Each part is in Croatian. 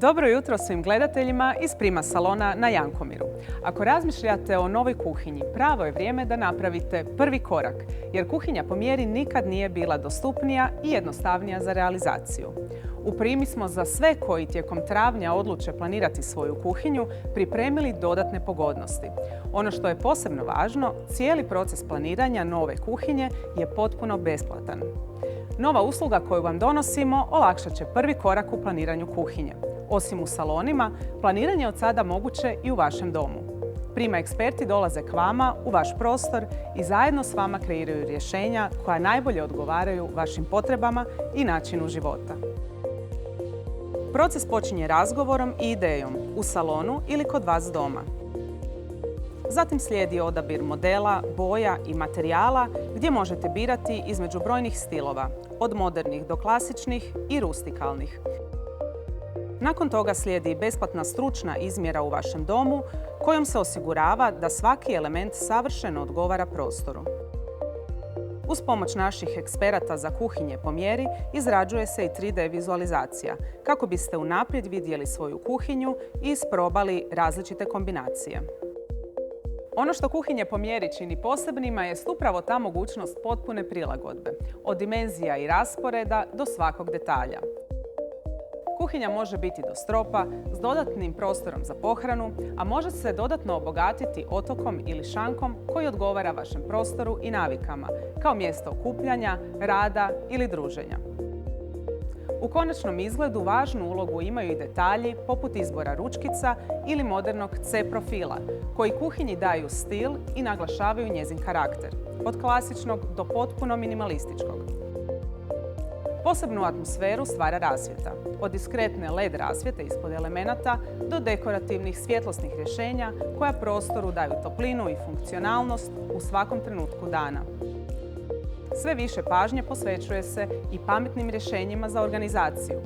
Dobro jutro svim gledateljima iz Prima salona na Jankomiru. Ako razmišljate o novoj kuhinji, pravo je vrijeme da napravite prvi korak, jer kuhinja po mjeri nikad nije bila dostupnija i jednostavnija za realizaciju. U Primi smo za sve koji tijekom travnja odluče planirati svoju kuhinju pripremili dodatne pogodnosti. Ono što je posebno važno, cijeli proces planiranja nove kuhinje je potpuno besplatan. Nova usluga koju vam donosimo olakšat će prvi korak u planiranju kuhinje. Osim u salonima, planiranje je od sada moguće i u vašem domu. Prima eksperti dolaze k vama u vaš prostor i zajedno s vama kreiraju rješenja koja najbolje odgovaraju vašim potrebama i načinu života. Proces počinje razgovorom i idejom u salonu ili kod vas doma. Zatim slijedi odabir modela, boja i materijala gdje možete birati između brojnih stilova, od modernih do klasičnih i rustikalnih. Nakon toga slijedi besplatna stručna izmjera u vašem domu kojom se osigurava da svaki element savršeno odgovara prostoru. Uz pomoć naših eksperata za kuhinje po mjeri izrađuje se i 3D vizualizacija kako biste unaprijed vidjeli svoju kuhinju i isprobali različite kombinacije. Ono što kuhinje po mjeri čini posebnima jest upravo ta mogućnost potpune prilagodbe, od dimenzija i rasporeda do svakog detalja. Kuhinja može biti do stropa, s dodatnim prostorom za pohranu, a može se dodatno obogatiti otokom ili šankom koji odgovara vašem prostoru i navikama, kao mjesto okupljanja, rada ili druženja. U konačnom izgledu važnu ulogu imaju i detalji poput izbora ručkica ili modernog C profila, koji kuhinji daju stil i naglašavaju njezin karakter, od klasičnog do potpuno minimalističkog. Posebnu atmosferu stvara rasvjeta, od diskretne LED rasvjete ispod elemenata do dekorativnih svjetlosnih rješenja koja prostoru daju toplinu i funkcionalnost u svakom trenutku dana. Sve više pažnje posvećuje se i pametnim rješenjima za organizaciju,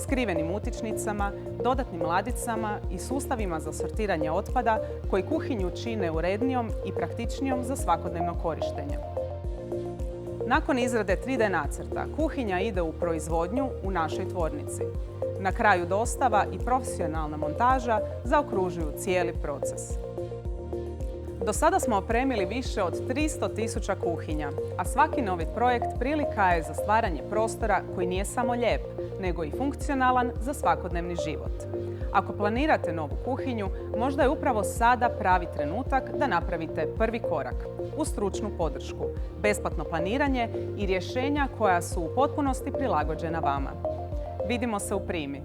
skrivenim utičnicama, dodatnim ladicama i sustavima za sortiranje otpada koji kuhinju čine urednijom i praktičnijom za svakodnevno korištenje. Nakon izrade 3D nacrta, kuhinja ide u proizvodnju u našoj tvornici. Na kraju dostava i profesionalna montaža zaokružuju cijeli proces. Do sada smo opremili više od 300.000 kuhinja, a svaki novi projekt prilika je za stvaranje prostora koji nije samo lijep, nego i funkcionalan za svakodnevni život. Ako planirate novu kuhinju, možda je upravo sada pravi trenutak da napravite prvi korak uz stručnu podršku, besplatno planiranje i rješenja koja su u potpunosti prilagođena vama. Vidimo se u Primi.